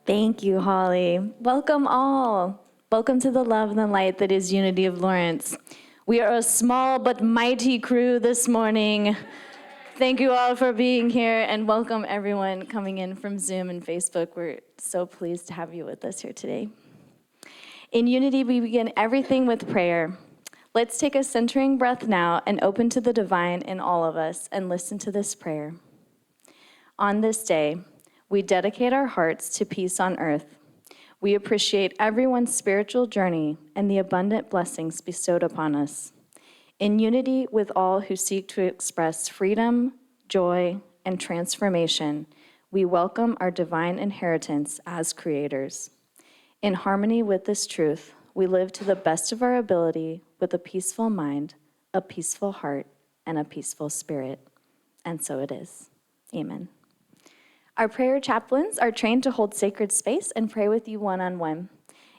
Thank you, Holly. Welcome all. Welcome to the love and the light that is Unity of Lawrence. We are a small but mighty crew this morning. Thank you all for being here, and welcome everyone coming in from Zoom and Facebook. We're so pleased to have you with us here today. In Unity, we begin everything with prayer. Let's take a centering breath now and open to the divine in all of us and listen to this prayer. On this day, we dedicate our hearts to peace on earth. We appreciate everyone's spiritual journey and the abundant blessings bestowed upon us. In unity with all who seek to express freedom, joy, and transformation, we welcome our divine inheritance as creators. In harmony with this truth, we live to the best of our ability with a peaceful mind, a peaceful heart, and a peaceful spirit. And so it is. Amen. Our prayer chaplains are trained to hold sacred space and pray with you one-on-one.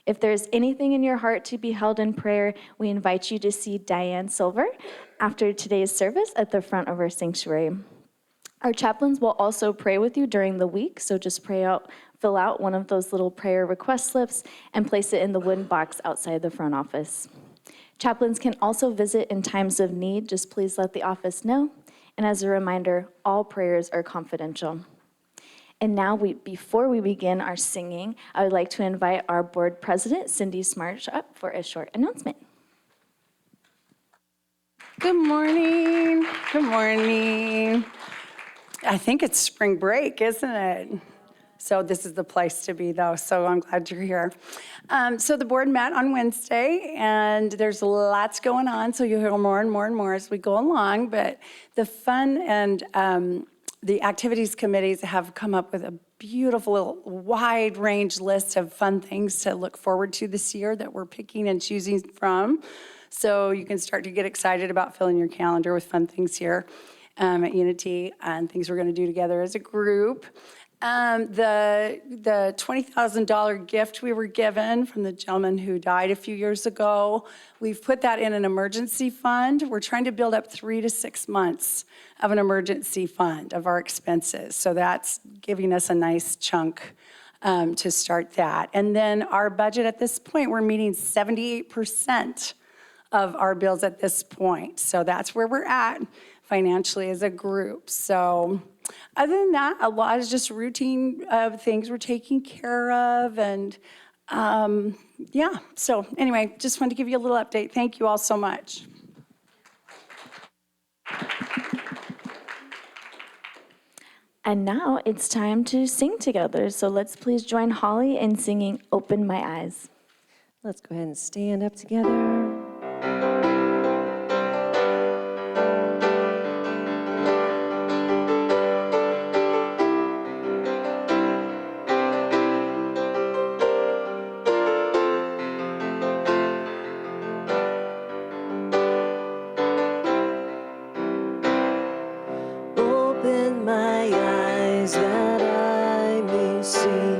If there's anything in your heart to be held in prayer, we invite you to see Diane Silver after today's service at the front of our sanctuary. Our chaplains will also pray with you during the week, so just fill out one of those little prayer request slips and place it in the wooden box outside the front office. Chaplains can also visit in times of need. Just please let the office know. And as a reminder, all prayers are confidential. And now, before we begin our singing, I would like to invite our board president, Cindy Smarsh, up for a short announcement. Good morning. Good morning. I think it's spring break, isn't it? So this is the place to be, though, so I'm glad you're here. So the board met on Wednesday, and there's lots going on, so you'll hear more and more and more as we go along, but the fun and the activities committees have come up with a beautiful, wide range list of fun things to look forward to this year that we're picking and choosing from. So you can start to get excited about filling your calendar with fun things here at Unity and things we're going to do together as a group. The $20,000 gift we were given from the gentleman who died a few years ago, we've put that in an emergency fund. We're trying to build up 3 to 6 months of an emergency fund of our expenses. So that's giving us a nice chunk to start that. And then our budget at this point, we're meeting 78% of our bills at this point. So that's where we're at financially as a group. So other than that, a lot is just routine things we're taking care of. And yeah, so anyway, just wanted to give you a little update. Thank you all so much. And now it's time to sing together. So let's please join Holly in singing Open My Eyes. Let's go ahead and stand up together. Open my eyes that I may see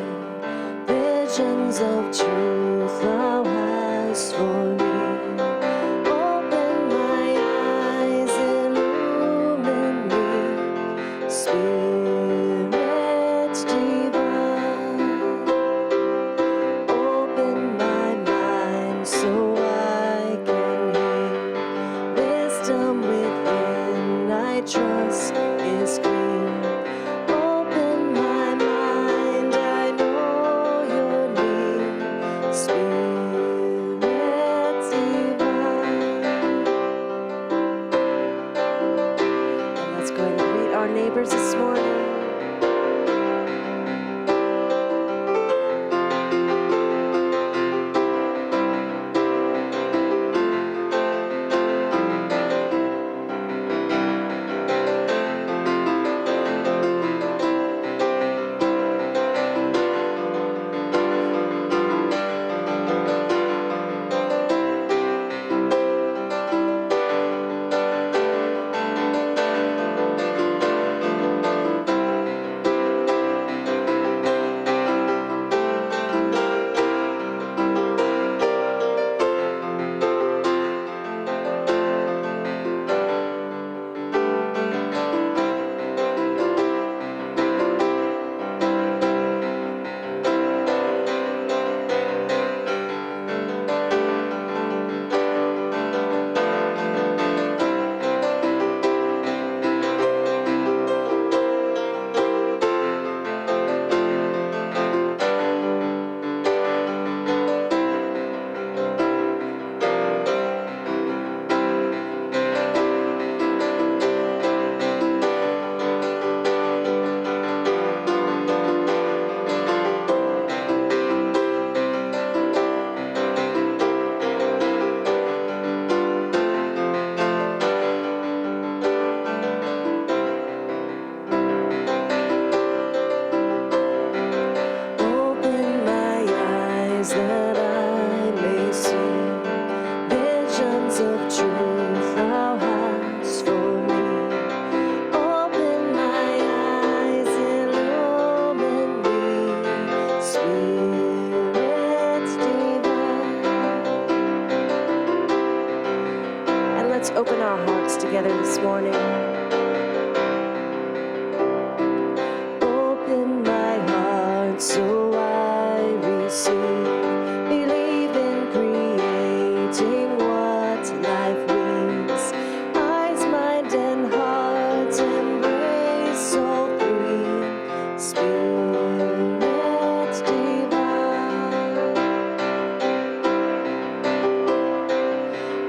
visions of truth thou hast for me. Open my eyes, illumine me, Spirit divine. Open my mind so I can hear wisdom within, I trust is clear. Open my mind, I know you're near. open our hearts together this morning. Open my heart so I receive. Believe in creating what life brings. Eyes, mind, and heart embrace all three. Spirit divine.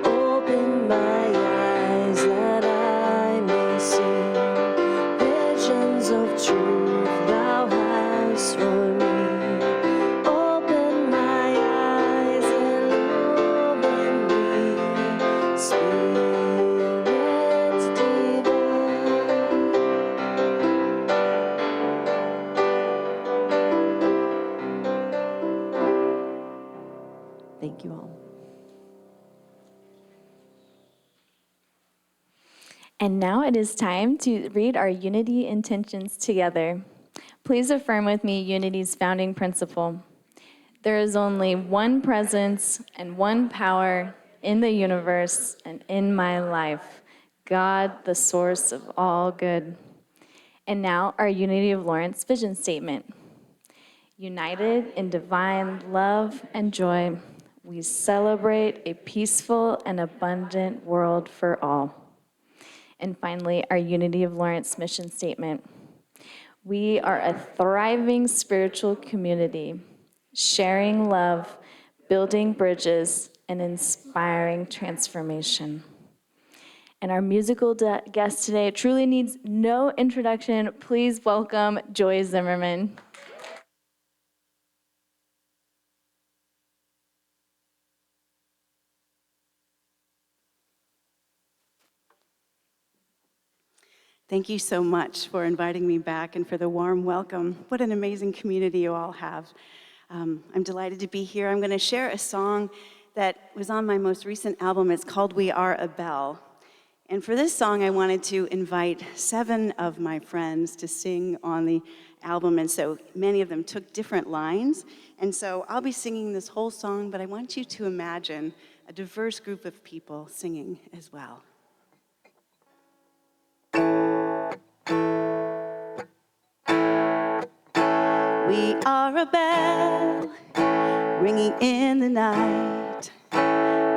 Open my eyes that I may see visions of truth thou hast for me. Open my eyes, illumine me, Spirit divine. Thank you all. And now it is time to read our unity intentions together. Please affirm with me unity's founding principle. There is only one presence and one power in the universe and in my life, God, the source of all good. And now our Unity of Lawrence vision statement. United in divine love and joy, we celebrate a peaceful and abundant world for all. And finally, our Unity of Lawrence mission statement. We are a thriving spiritual community, sharing love, building bridges, and inspiring transformation. And our musical guest today truly needs no introduction. Please welcome Joy Zimmerman. Thank you so much for inviting me back and for the warm welcome. What an amazing community you all have. I'm delighted to be here. I'm going to share a song that was on my most recent album. It's called We Are a Bell. And for this song, I wanted to invite 7 of my friends to sing on the album. And so many of them took different lines. And so I'll be singing this whole song, but I want you to imagine a diverse group of people singing as well. We are a bell ringing in the night.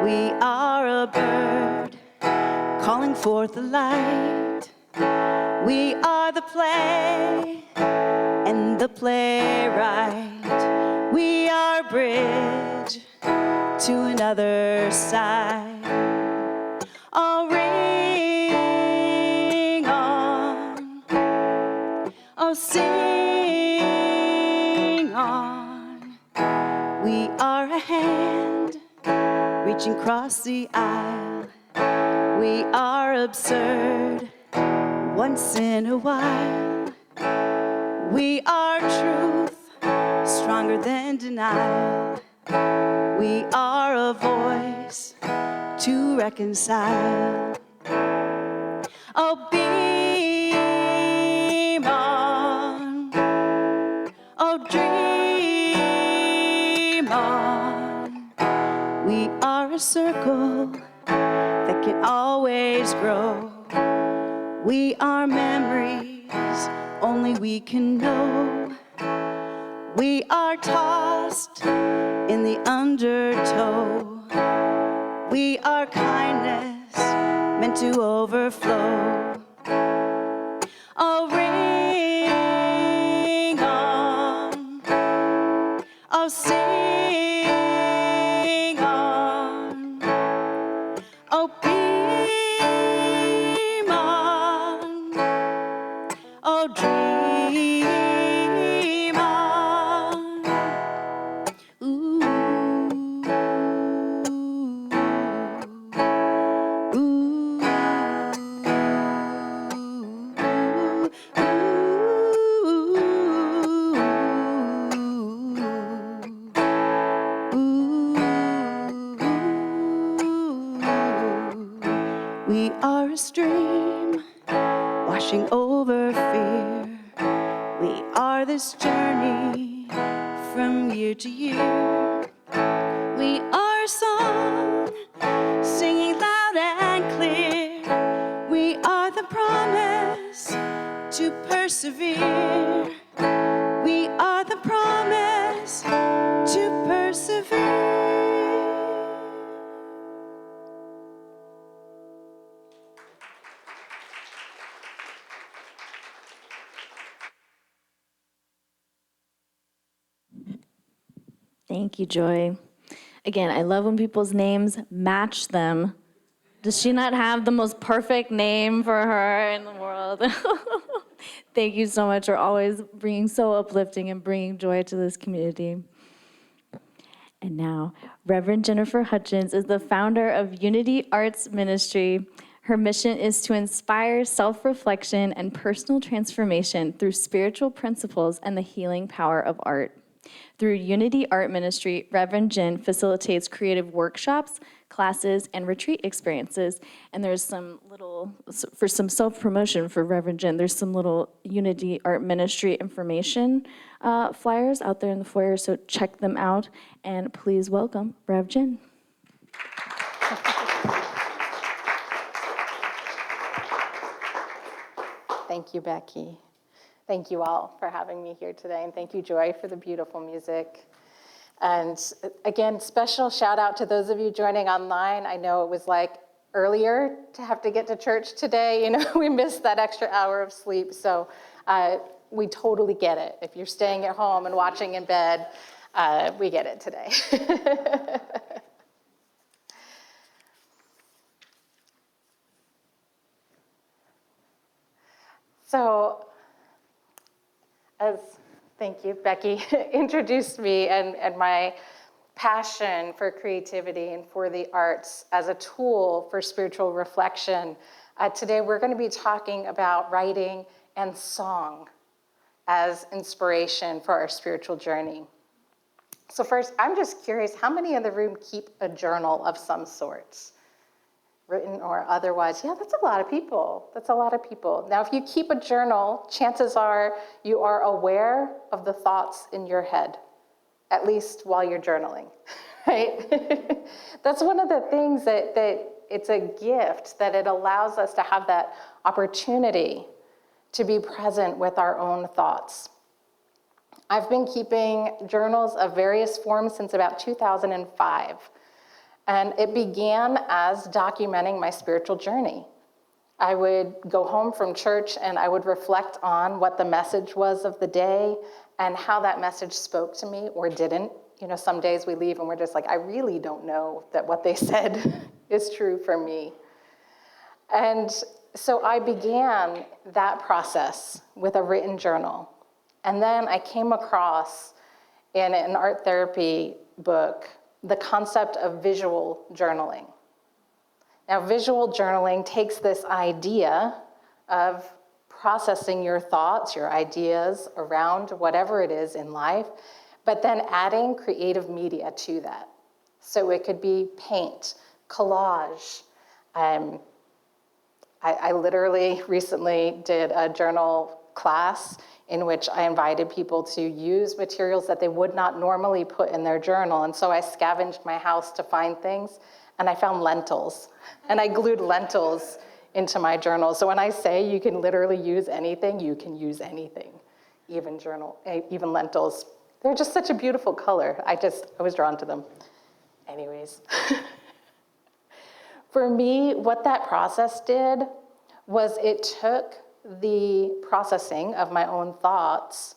We are a bird calling forth the light. We are the play and the playwright. We are a bridge to another side. Oh, ring on. Oh, sing on. We are a hand reaching across the aisle. We are absurd once in a while. We are truth, stronger than denial. We are a voice to reconcile. Oh, beam on. Oh, dream on. We are a circle that can always grow. We are memories only we can know. We are tossed in the undertow. We are kindness meant to overflow. Oh, ring on. Oh, sing on. Oh, beam on. Oh, dream on. Ooh. Ooh. We are a stream washing over fear. We are this journey from year to year. We are a song singing loud and clear. persevere. We are the promise to persevere. Thank you, Joy. Again, I love when people's names match them. Does she not have the most perfect name for her in the world? Thank you so much for always being so uplifting and bringing joy to this community. And now, Reverend Jennifer Hutchins is the founder of Unity Arts Ministry. Her mission is to inspire self-reflection and personal transformation through spiritual principles and the healing power of art. Through Unity Art Ministry, Reverend Jen facilitates creative workshops, classes, and retreat experiences. And there's some little, for some self-promotion for Reverend Jen, there's some little Unity Art Ministry information flyers out there in the foyer, so check them out. And please welcome Rev Jen. Thank you, Becky. Thank you all for having me here today, and thank you, Joy, for the beautiful music. And again, special shout out to those of you joining online. I know it was like earlier to have to get to church today. You know, we missed that extra hour of sleep, so we totally get it. If you're staying at home and watching in bed, we get it today. So, thank you, Becky, introduced me and my passion for creativity and for the arts as a tool for spiritual reflection. Today we're going to be talking about writing and song as inspiration for our spiritual journey. So first, I'm just curious, how many in the room keep a journal of some sorts? Written or otherwise? Yeah, that's a lot of people. That's a lot of people. Now, if you keep a journal, chances are you are aware of the thoughts in your head, at least while you're journaling, right? That's one of the things that it's a gift, that it allows us to have that opportunity to be present with our own thoughts. I've been keeping journals of various forms since about 2005. And it began as documenting my spiritual journey. I would go home from church and I would reflect on what the message was of the day and how that message spoke to me or didn't. You know, some days we leave and we're just like, I really don't know that what they said is true for me. And so I began that process with a written journal. And then I came across in an art therapy book the concept of visual journaling. Now, visual journaling takes this idea of processing your thoughts, your ideas around whatever it is in life, but then adding creative media to that. So it could be paint, collage. I literally recently did a journal class in which I invited people to use materials that they would not normally put in their journal. And so I scavenged my house to find things, and I found lentils. And I glued lentils into my journal. So when I say you can literally use anything, you can use anything, even lentils. They're just such a beautiful color. I was drawn to them. Anyways. For me, what that process did was it took the processing of my own thoughts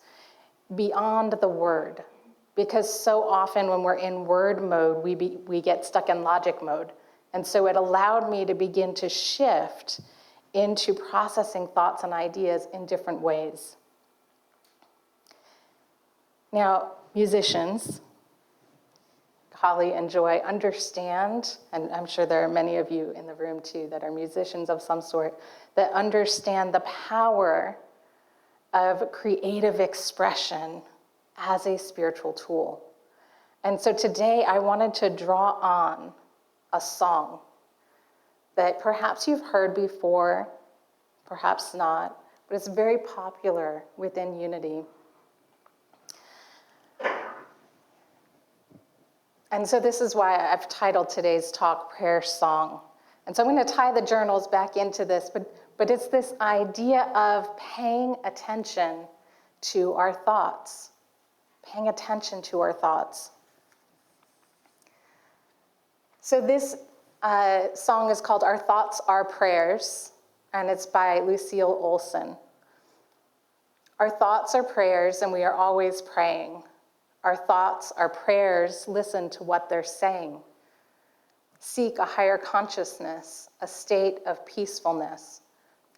beyond the word. Because so often when we're in word mode, we get stuck in logic mode. And so it allowed me to begin to shift into processing thoughts and ideas in different ways. Now, musicians, Holly and Joy, understand, and I'm sure there are many of you in the room too that are musicians of some sort, that understand the power of creative expression as a spiritual tool. And so today I wanted to draw on a song that perhaps you've heard before, perhaps not, but it's very popular within Unity. And so this is why I've titled today's talk, Prayer Song. And so I'm going to tie the journals back into this, but but it's this idea of paying attention to our thoughts. Paying attention to our thoughts. So this song is called Our Thoughts Are Prayers, and it's by Lucille Olson. Our thoughts are prayers, and we are always praying. Our thoughts are prayers. Listen to what they're saying. Seek a higher consciousness, a state of peacefulness,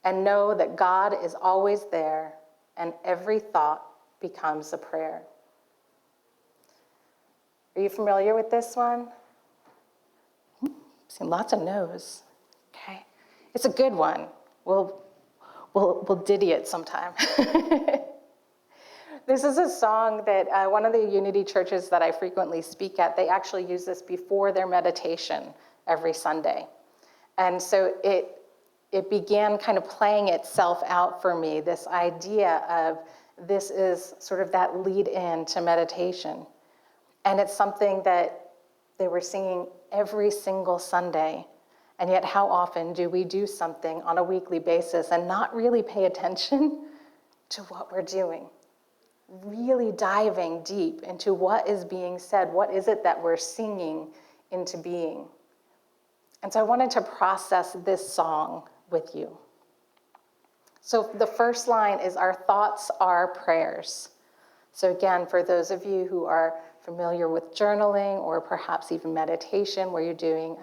and know that God is always there, and every thought becomes a prayer. Are you familiar with this one? I've seen lots of no's. Okay, it's a good one. We'll ditty it sometime. This is a song that one of the Unity churches that I frequently speak at, they actually use this before their meditation every Sunday. And so it began kind of playing itself out for me, this idea of this is sort of that lead in to meditation. And it's something that they were singing every single Sunday. And yet how often do we do something on a weekly basis and not really pay attention to what we're doing? Really diving deep into what is being said. What is it that we're singing into being? And so I wanted to process this song with you. So the first line is, our thoughts are prayers. So again, for those of you who are familiar with journaling or perhaps even meditation, where you're doing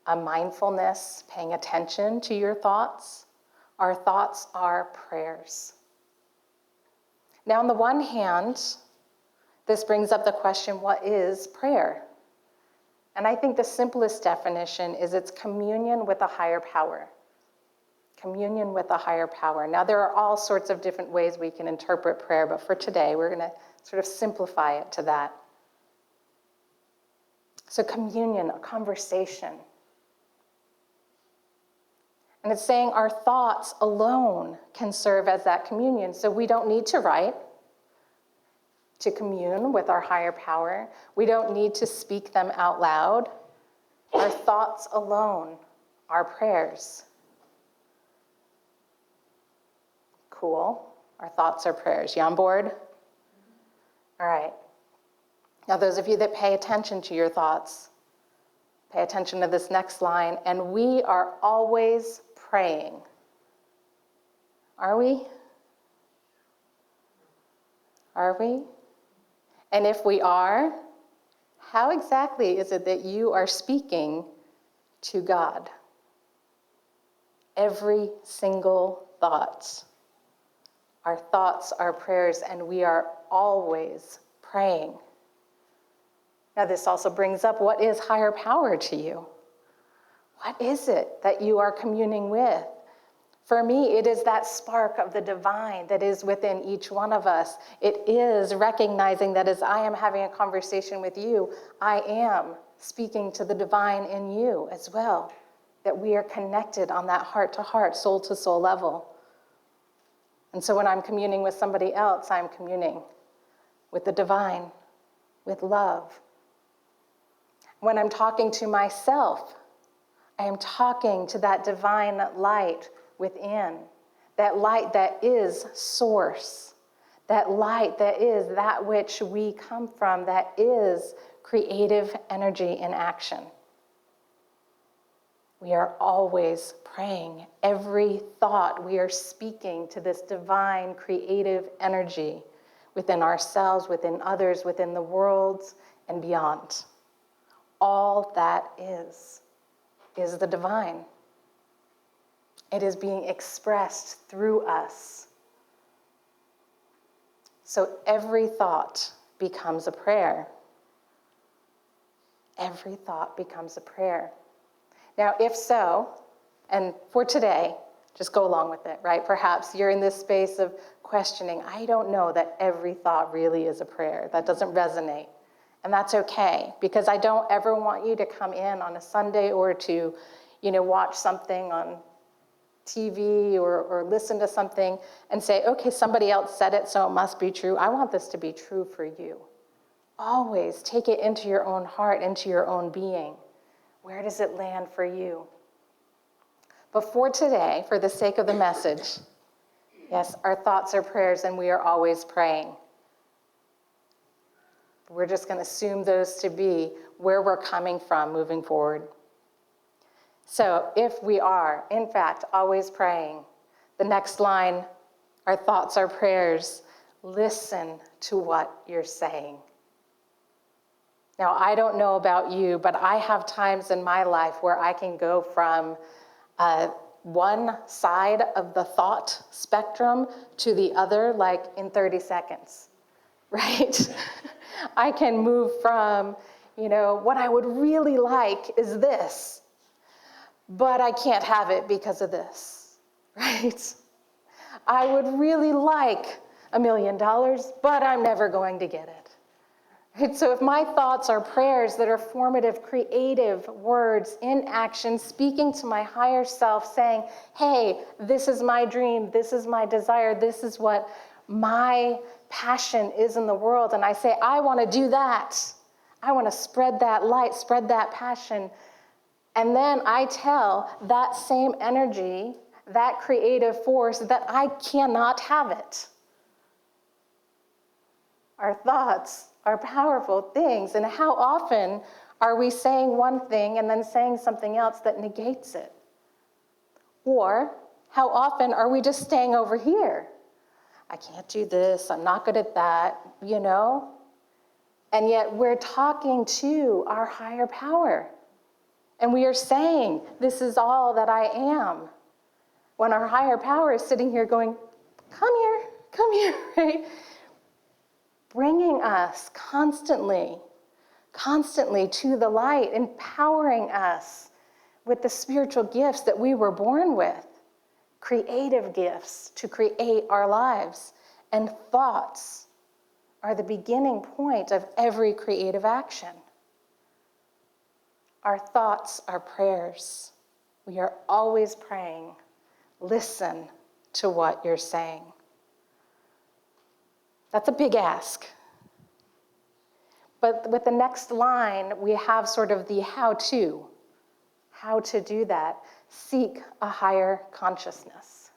a mindfulness, paying attention to your thoughts, our thoughts are prayers. Now, on the one hand, this brings up the question, what is prayer? And I think the simplest definition is it's communion with a higher power. Communion with a higher power. Now, there are all sorts of different ways we can interpret prayer, but for today, we're going to sort of simplify it to that. So communion, a conversation. And it's saying our thoughts alone can serve as that communion. So we don't need to write to commune with our higher power. We don't need to speak them out loud. Our thoughts alone are prayers. Cool. Our thoughts are prayers. You on board? All right. Now, those of you that pay attention to your thoughts, pay attention to this next line. And we are always praying. Are we? Are we? And if we are, how exactly is it that you are speaking to God? Every single thought. Our thoughts are prayers, and we are always praying. Now, this also brings up, what is higher power to you? What is it that you are communing with? For me, it is that spark of the divine that is within each one of us. It is recognizing that as I am having a conversation with you, I am speaking to the divine in you as well. That we are connected on that heart-to-heart, soul-to-soul level. And so when I'm communing with somebody else, I'm communing with the divine, with love. When I'm talking to myself, I am talking to that divine light within, that light that is source, that light that is that which we come from, that is creative energy in action. We are always praying. Every thought, we are speaking to this divine creative energy within ourselves, within others, within the world, and beyond. All that is the divine. It is being expressed through us. So every thought becomes a prayer. Every thought becomes a prayer. Now, if so, and for today, just go along with it, right? Perhaps you're in this space of questioning, I don't know that every thought really is a prayer. That doesn't resonate. And that's okay, because I don't ever want you to come in on a Sunday or to, watch something on TV or listen to something and say, okay, somebody else said it, so it must be true. I want this to be true for you. Always take it into your own heart, into your own being. Where does it land for you? But for today, for the sake of the message, yes, our thoughts are prayers and we are always praying. We're just going to assume those to be where we're coming from moving forward. So if we are, in fact, always praying, the next line, our thoughts are prayers, listen to what you're saying. Now, I don't know about you, but I have times in my life where I can go from one side of the thought spectrum to the other, like in 30 seconds, right? I can move from, what I would really like is this, but I can't have it because of this, right? I would really like $1 million, but I'm never going to get it. Right? So if my thoughts are prayers that are formative, creative words in action, speaking to my higher self, saying, hey, this is my dream, this is my desire, this is what my passion is in the world, and I say, I want to do that. I want to spread that light, spread that passion. And then I tell that same energy, that creative force, that I cannot have it. Our thoughts are powerful things, and how often are we saying one thing and then saying something else that negates it? Or how often are we just staying over here? I can't do this, I'm not good at that, And yet we're talking to our higher power. And we are saying, this is all that I am. When our higher power is sitting here going, come here, right? Bringing us constantly to the light, empowering us with the spiritual gifts that we were born with, creative gifts to create our lives. And thoughts are the beginning point of every creative action. Our thoughts are prayers. We are always praying. Listen to what you're saying. That's a big ask. But with the next line, we have sort of the how to do that. Seek a higher consciousness.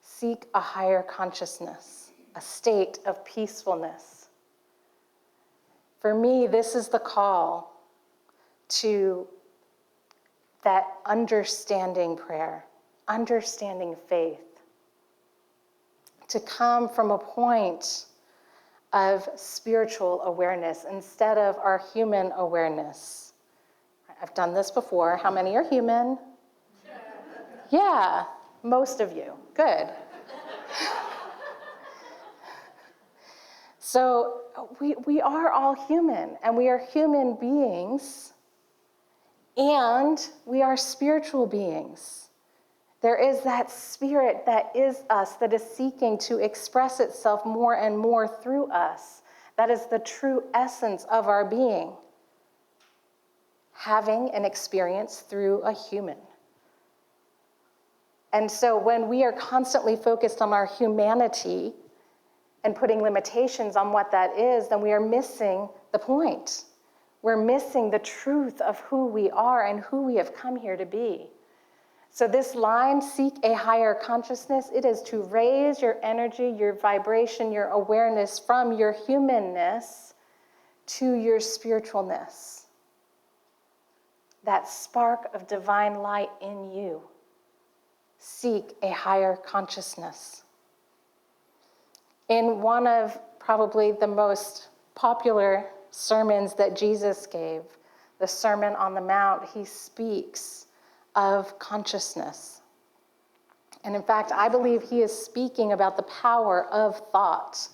Seek a higher consciousness, a state of peacefulness. For me, this is the call to that understanding prayer, understanding faith, to come from a point of spiritual awareness instead of our human awareness. I've done this before. How many are human? Yeah, most of you. Good. So we are all human, and we are human beings, and we are spiritual beings. There is that spirit that is us, that is seeking to express itself more and more through us. That is the true essence of our being, having an experience through a human. And so when we are constantly focused on our humanity and putting limitations on what that is, then we are missing the point. We're missing the truth of who we are and who we have come here to be. So this line, seek a higher consciousness, it is to raise your energy, your vibration, your awareness from your humanness to your spiritualness. That spark of divine light in you. Seek a higher consciousness. In one of probably the most popular sermons that Jesus gave, the Sermon on the Mount, he speaks of consciousness. And in fact, I believe he is speaking about the power of thought.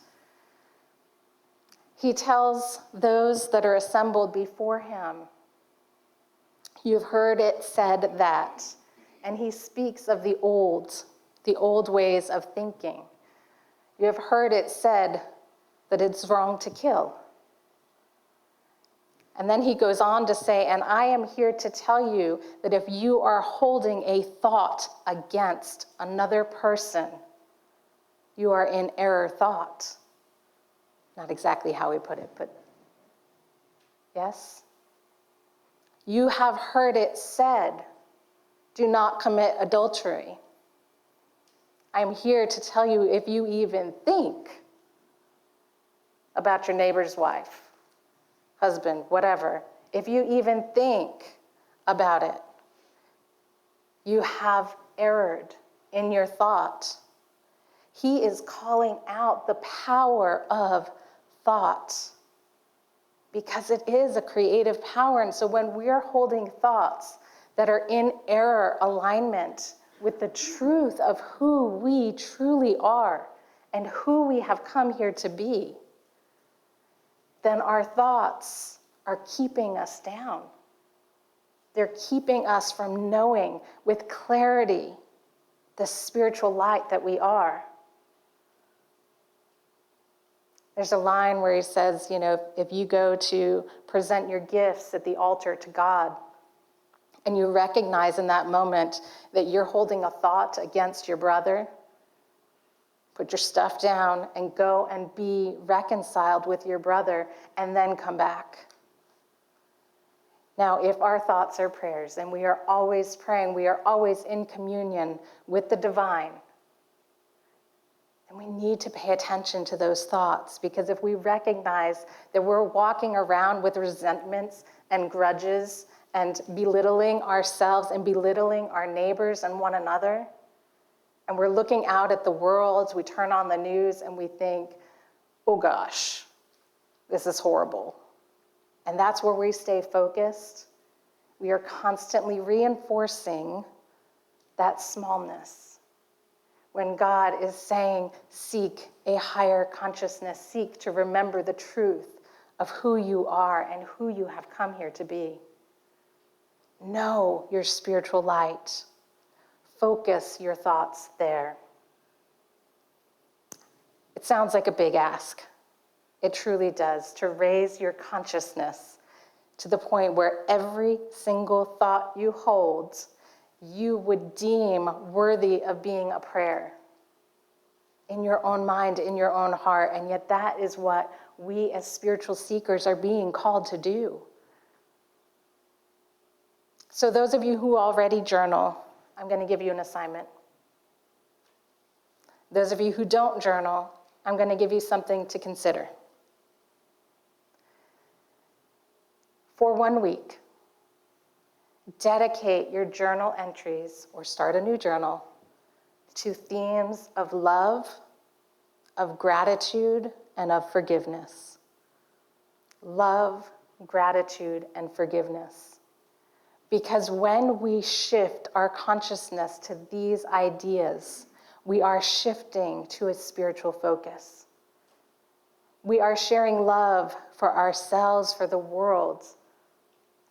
He tells those that are assembled before him, you've heard it said that. And he speaks of the old ways of thinking. You have heard it said that it's wrong to kill. And then he goes on to say, and I am here to tell you that if you are holding a thought against another person, you are in error thought. Not exactly how he put it, but yes? You have heard it said Do not commit adultery. I'm here to tell you, if you even think about your neighbor's wife, husband, whatever, if you even think about it, you have erred in your thought. He is calling out the power of thought, because it is a creative power. And so when we're holding thoughts that are in error alignment with the truth of who we truly are and who we have come here to be, then our thoughts are keeping us down. They're keeping us from knowing with clarity the spiritual light that we are. There's a line where he says, if you go to present your gifts at the altar to God, and you recognize in that moment that you're holding a thought against your brother, put your stuff down and go and be reconciled with your brother, and then come back. Now, if our thoughts are prayers, and we are always praying, we are always in communion with the divine, and we need to pay attention to those thoughts, because if we recognize that we're walking around with resentments and grudges and belittling ourselves and belittling our neighbors and one another, and we're looking out at the world, we turn on the news and we think, oh gosh, this is horrible. And that's where we stay focused. We are constantly reinforcing that smallness. When God is saying, seek a higher consciousness, seek to remember the truth of who you are and who you have come here to be. Know your spiritual light. Focus your thoughts there. It sounds like a big ask. It truly does, to raise your consciousness to the point where every single thought you hold, you would deem worthy of being a prayer in your own mind, in your own heart. And yet that is what we as spiritual seekers are being called to do. So those of you who already journal, I'm going to give you an assignment. Those of you who don't journal, I'm going to give you something to consider. For 1 week, dedicate your journal entries, or start a new journal, to themes of love, of gratitude, and of forgiveness. Love, gratitude, and forgiveness. Because when we shift our consciousness to these ideas, we are shifting to a spiritual focus. We are sharing love for ourselves, for the world,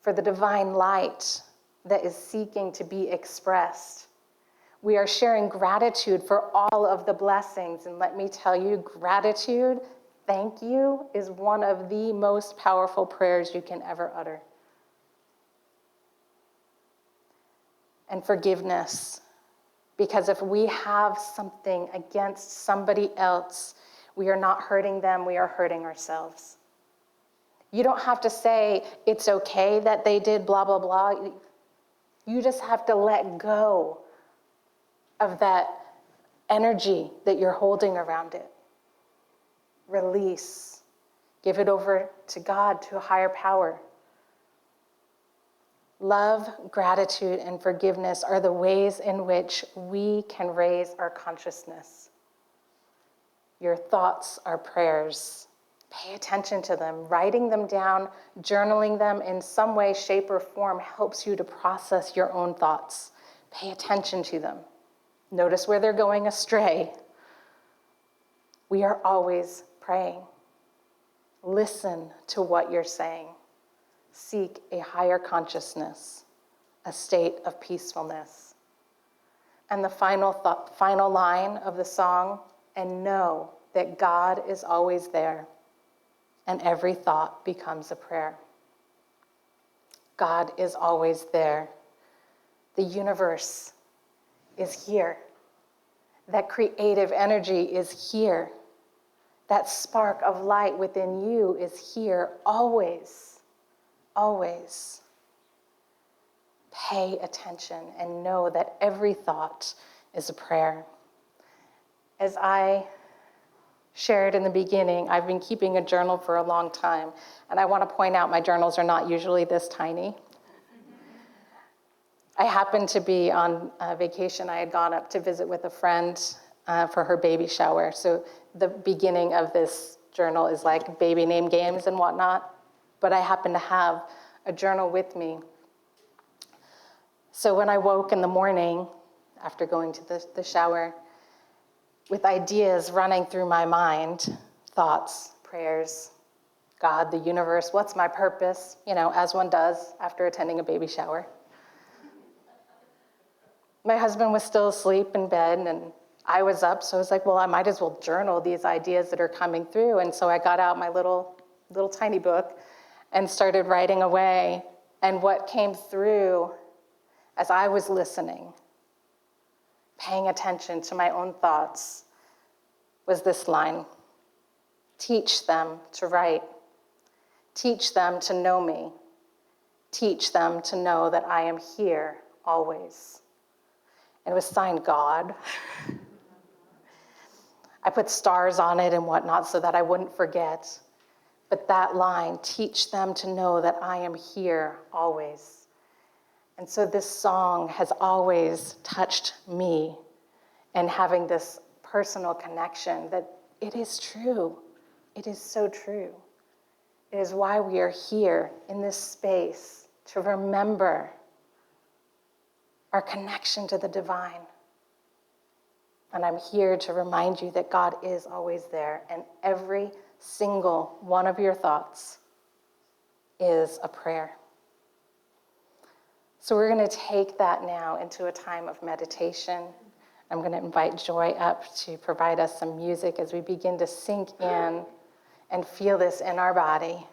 for the divine light that is seeking to be expressed. We are sharing gratitude for all of the blessings. And let me tell you, gratitude, thank you, is one of the most powerful prayers you can ever utter. And forgiveness, because if we have something against somebody else, we are not hurting them, we are hurting ourselves. You don't have to say, it's okay that they did blah, blah, blah. You just have to let go of that energy that you're holding around it. Release. Give it over to God, to a higher power. Love, gratitude, and forgiveness are the ways in which we can raise our consciousness. Your thoughts are prayers. Pay attention to them. Writing them down, journaling them in some way, shape, or form helps you to process your own thoughts. Pay attention to them. Notice where they're going astray. We are always praying. Listen to what you're saying. Seek a higher consciousness, a state of peacefulness. And the final line of the song, and know that God is always there, and every thought becomes a prayer. God is always there. The universe is here. That creative energy is here. That spark of light within you is here always. Always. pay attention and know that every thought is a prayer. As I shared in the beginning, I've been keeping a journal for a long time, and I want to point out my journals are not usually this tiny. I happened to be on vacation. I had gone up to visit with a friend for her baby shower. So the beginning of this journal is like baby name games and whatnot, but I happened to have a journal with me. So when I woke in the morning after going to the shower, with ideas running through my mind, thoughts, prayers, God, the universe, what's my purpose, as one does after attending a baby shower. My husband was still asleep in bed, and I was up, so I was like, well, I might as well journal these ideas that are coming through. And so I got out my little tiny book and started writing away. And what came through as I was listening, paying attention to my own thoughts, was this line: teach them to write. Teach them to know me. Teach them to know that I am here always. And it was signed God. I put stars on it and whatnot so that I wouldn't forget. But that line, teach them to know that I am here always. And so this song has always touched me, and having this personal connection that it is true. It is so true. It is why we are here in this space, to remember our connection to the divine. And I'm here to remind you that God is always there, and every single one of your thoughts is a prayer. So we're going to take that now into a time of meditation. I'm going to invite Joy up to provide us some music as we begin to sink in and feel this in our body.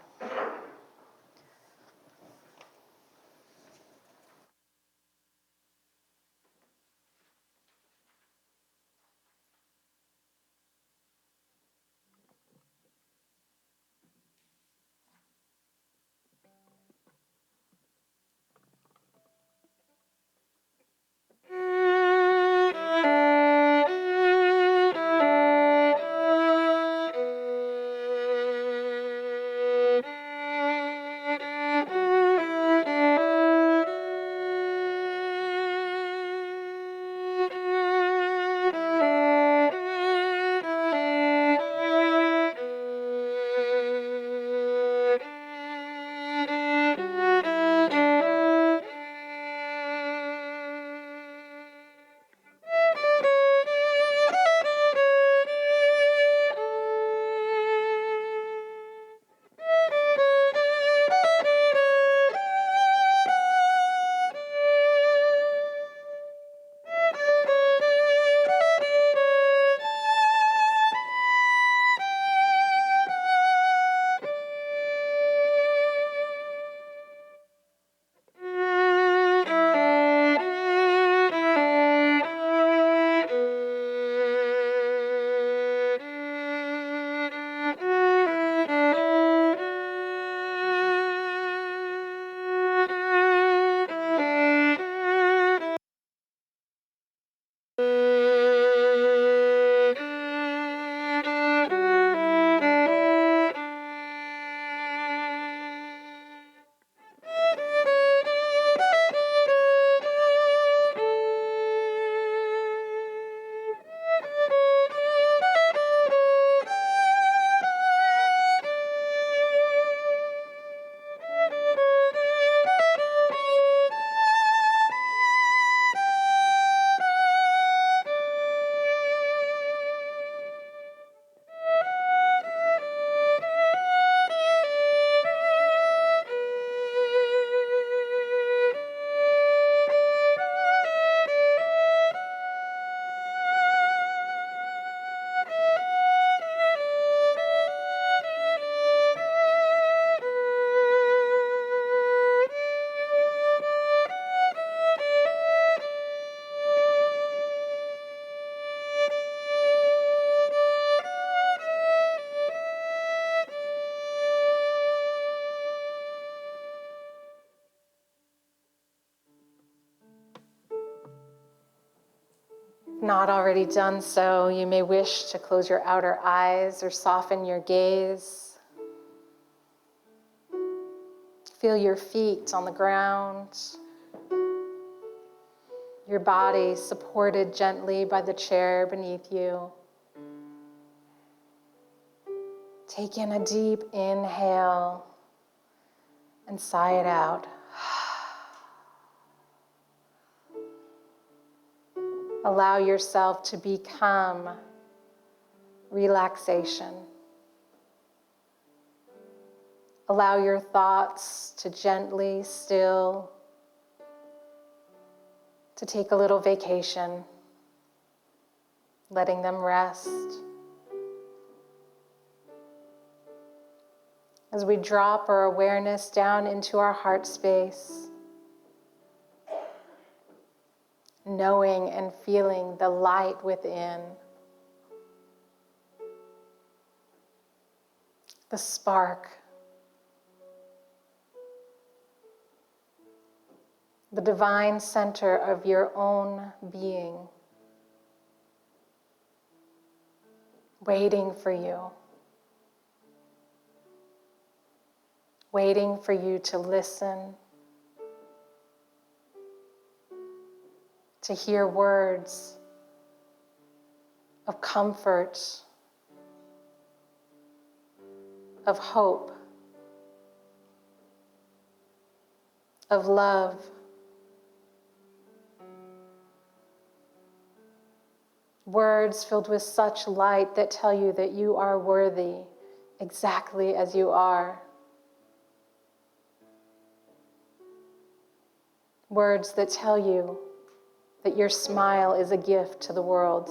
not already done so, you may wish to close your outer eyes or soften your gaze. Feel your feet on the ground, your body supported gently by the chair beneath you. Take in a deep inhale and sigh it out. Allow yourself to become relaxation. Allow your thoughts to gently still, to take a little vacation, letting them rest. As we drop our awareness down into our heart space, knowing and feeling the light within, the spark, the divine center of your own being, waiting for you to listen, to hear words of comfort, of hope, of love. Words filled with such light that tell you that you are worthy exactly as you are. Words that tell you that your smile is a gift to the world.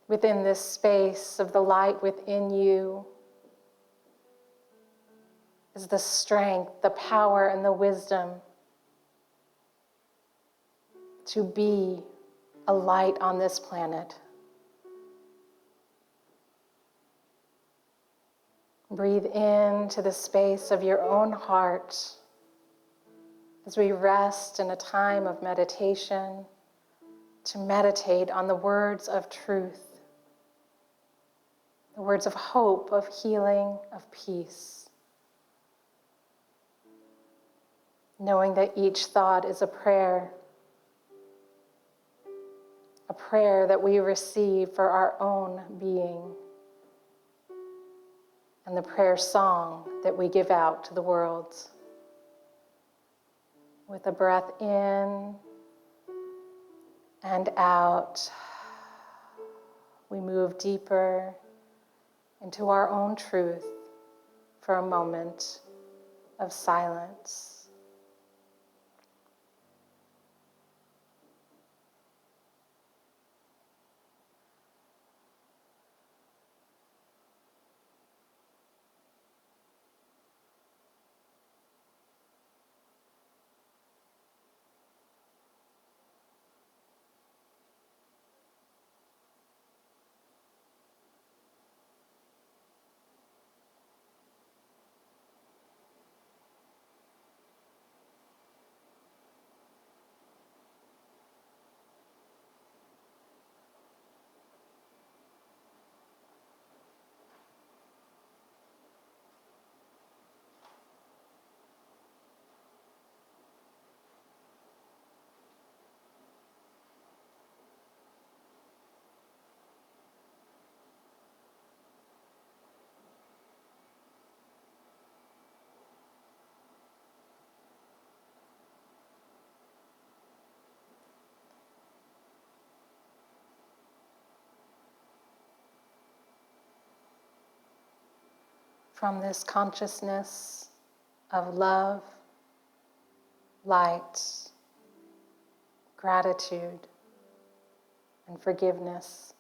Within this space of the light within you is the strength, the power, and the wisdom to be a light on this planet. Breathe into the space of your own heart as we rest in a time of meditation to meditate on the words of truth, the words of hope, of healing, of peace. Knowing that each thought is a prayer that we receive for our own being, and the prayer song that we give out to the world. With a breath in and out, we move deeper into our own truth for a moment of silence. From this consciousness of love, light, gratitude, and forgiveness,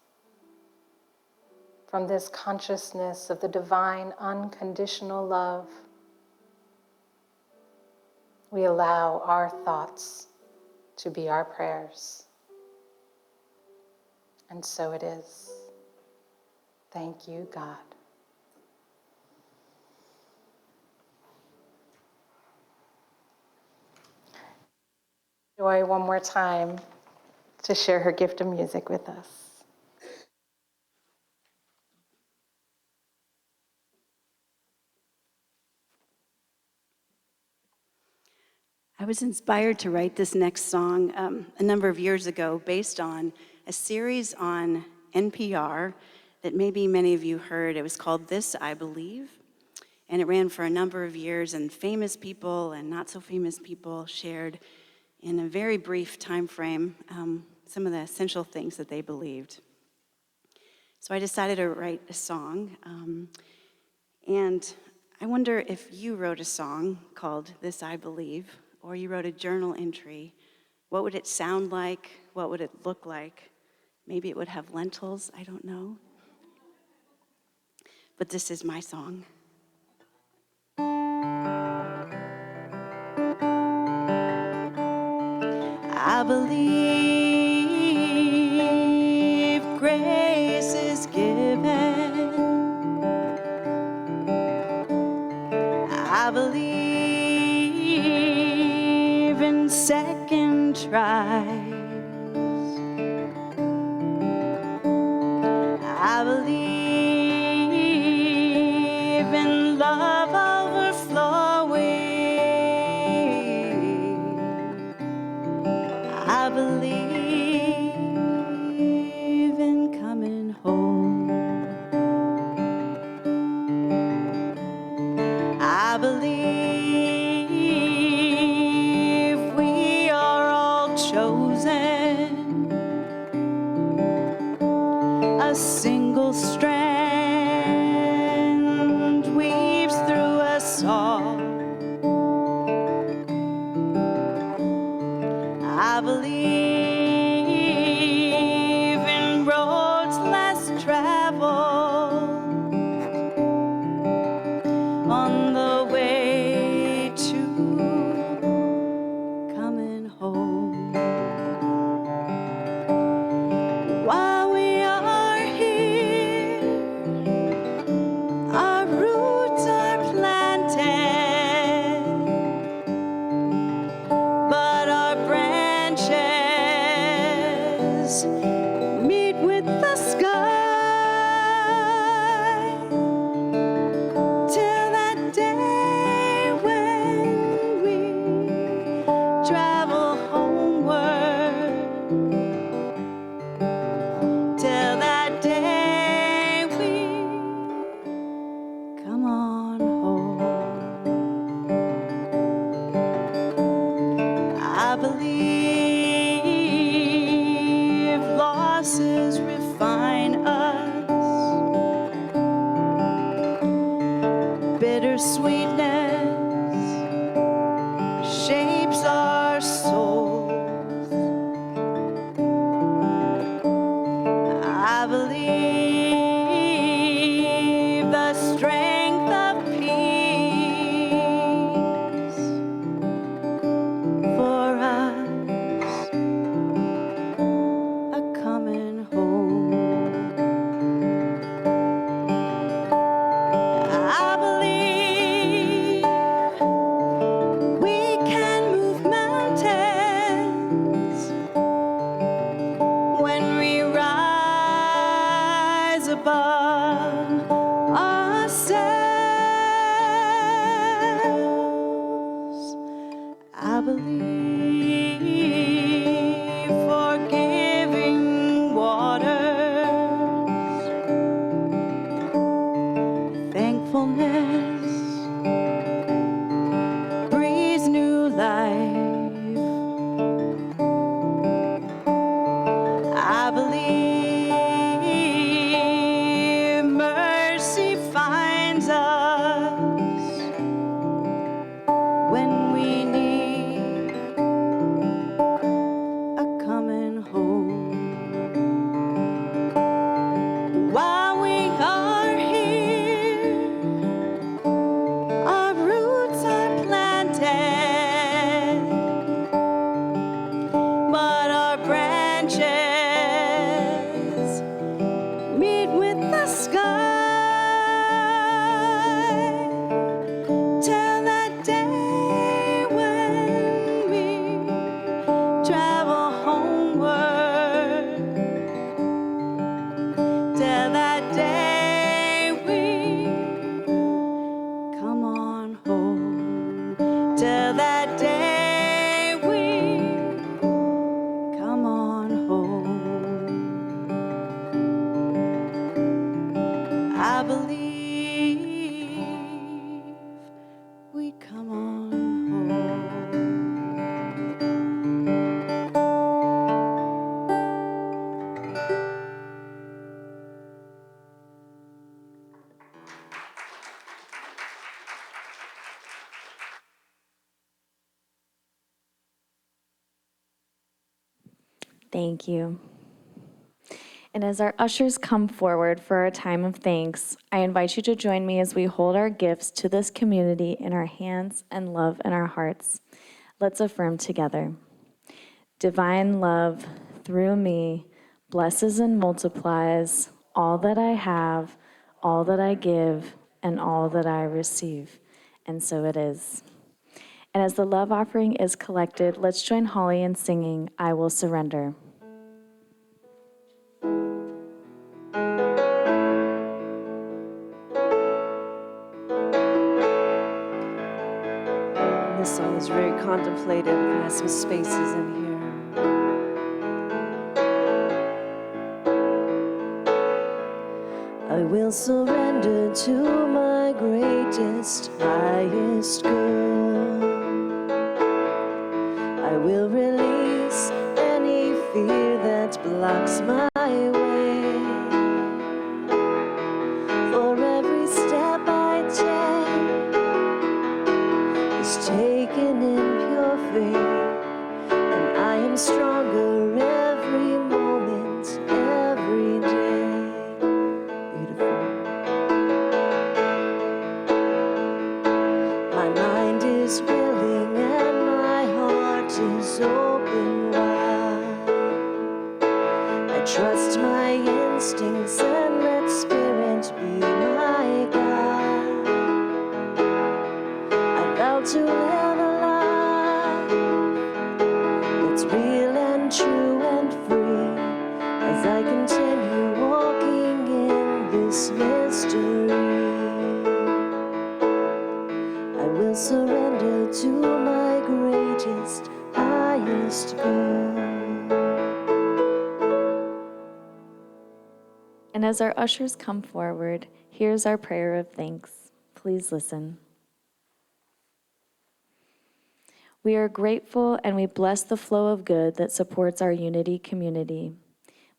from this consciousness of the divine unconditional love, we allow our thoughts to be our prayers. And so it is. Thank you, God. Joy one more time to share her gift of music with us. I was inspired to write this next song a number of years ago based on a series on NPR that maybe many of you heard. It was called This, I Believe, and it ran for a number of years, and famous people and not so famous people shared in a very brief time frame some of the essential things that they believed. So I decided to write a song, and I wonder if you wrote a song called This I Believe, or you wrote a journal entry. What would it sound like? What would it look like? Maybe it would have lentils, I don't know. But this is my song. I believe grace is given. I believe in second tries. I believe in love overflowing. I believe in coming home. I believe we are all chosen. A single strand weaves through us all. I believe in roads less traveled on the way to coming home. While we are here, our roots are planted, but our branches meet with the sky till that day when we travel homeward, till that day we come on home. I believe losses refine us, bittersweetness shapes our souls. I believe the strength of peace for us a coming home. I believe we can move mountains when we rise above ourselves. I believe forgiving waters, thankfulness breathes new life. I believe mercy finds us when we need a coming home. While we are here, our roots are planted, but our branches meet with the sky till that day when we Thank you. And as our ushers come forward for our time of thanks, I invite you to join me as we hold our gifts to this community in our hands and love in our hearts. Let's affirm together. Divine love through me blesses and multiplies all that I have, all that I give, and all that I receive. And so it is. And as the love offering is collected, let's join Holly in singing, I Will Surrender. This song is very contemplative. It has some spaces in here. I will surrender to my greatest, highest good. I will release any fear that blocks my way. For every step I take is taken in pure faith, and I am stronger every moment, every day. Beautiful. My mind is willing and my heart is open wide. I trust my instincts and let spirit be my guide. I vow to live a life that's real and true and free as I continue walking in this mystery. I will surrender to my greatest, highest good. And as our ushers come forward, here's our prayer of thanks. Please listen. We are grateful and we bless the flow of good that supports our unity community.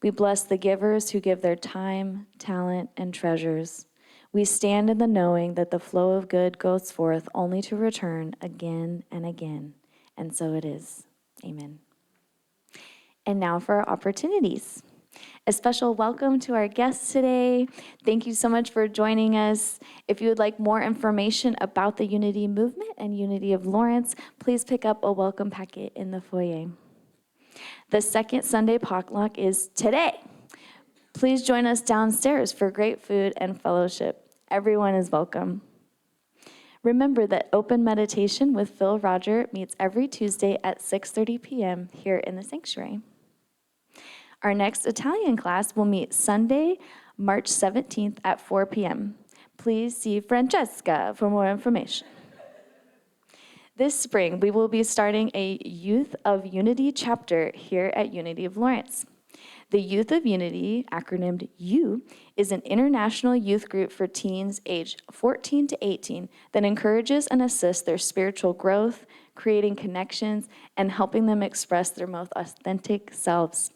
We bless the givers who give their time, talent, and treasures. We stand in the knowing that the flow of good goes forth only to return again and again. And so it is. Amen. And now for our opportunities. A special welcome to our guests today. Thank you so much for joining us. If you would like more information about the Unity Movement and Unity of Lawrence, please pick up a welcome packet in the foyer. The second Sunday potluck is today. Please join us downstairs for great food and fellowship. Everyone is welcome. Remember that open meditation with Phil Roger meets every Tuesday at 6:30 p.m. here in the sanctuary. Our next Italian class will meet Sunday, March 17th at 4 p.m. Please see Francesca for more information. This spring, we will be starting a Youth of Unity chapter here at Unity of Lawrence. The Youth of Unity, acronymed U, is an international youth group for teens aged 14 to 18 that encourages and assists their spiritual growth, creating connections, and helping them express their most authentic selves.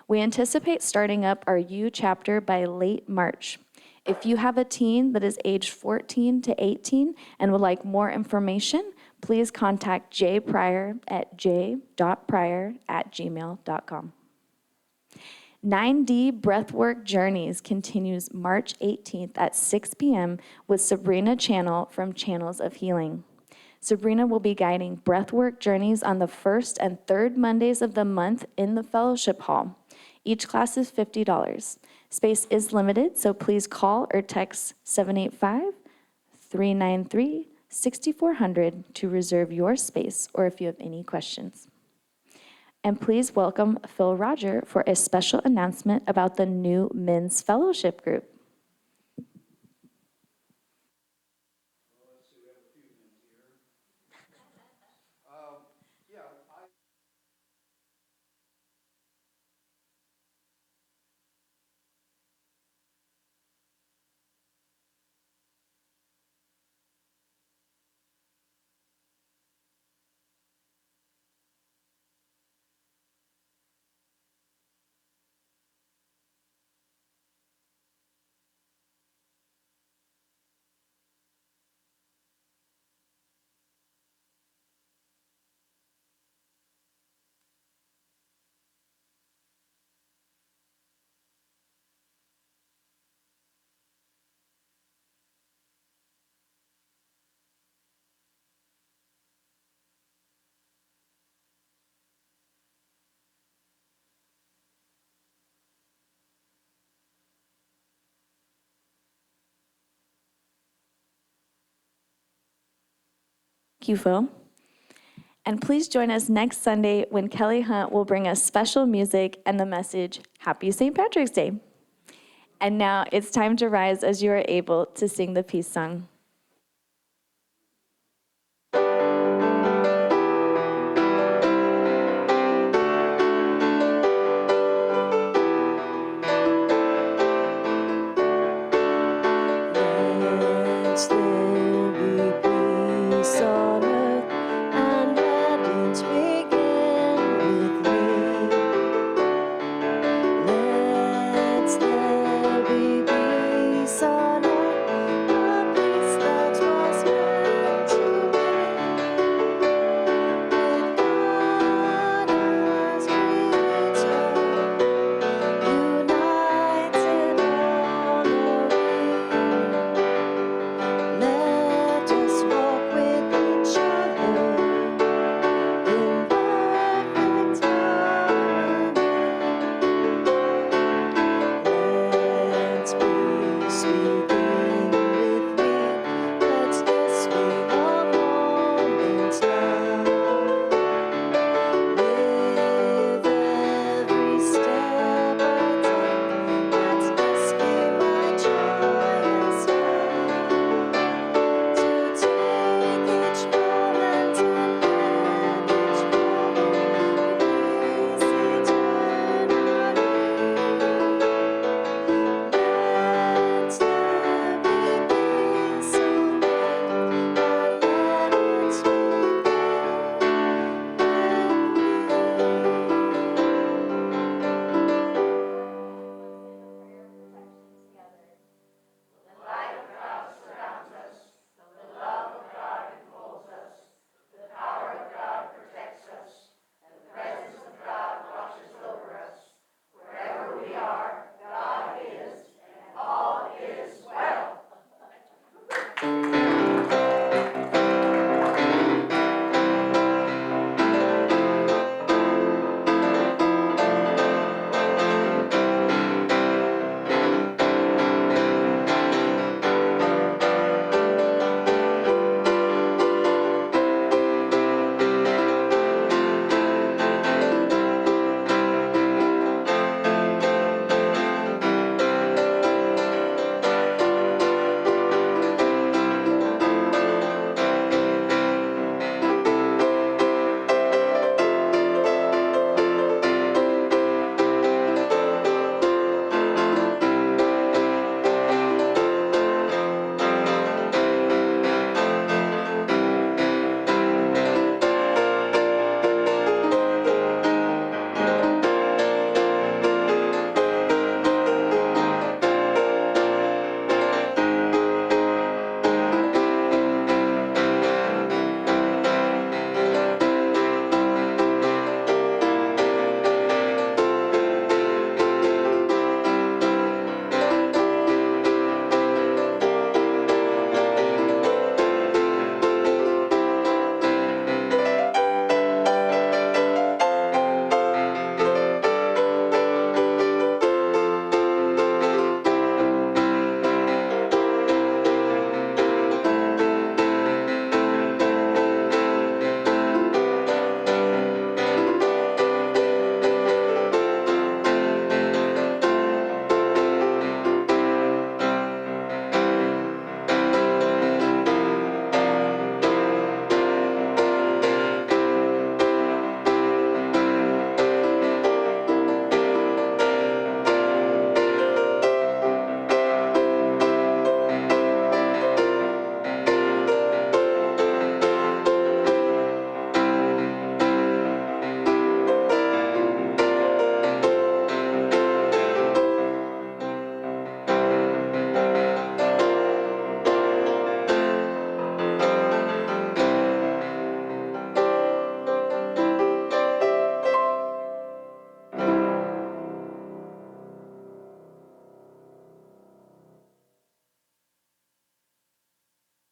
We anticipate starting up our U chapter by late March. If you have a teen that is aged 14 to 18 and would like more information, please contact Jay Pryor at j.pryor@gmail.com. 9D Breathwork Journeys continues March 18th at 6 p.m. with Sabrina Channel from Channels of Healing. Sabrina will be guiding breathwork journeys on the first and third Mondays of the month in the fellowship hall. Each class is $50. Space is limited, so please call or text 785-393-6400 to reserve your space or if you have any questions. And please welcome Phil Roger for a special announcement about the new men's fellowship group. Thank you, Phil. And please join us next Sunday when Kelly Hunt will bring us special music and the message, Happy St. Patrick's Day. And now it's time to rise as you are able to sing the peace song.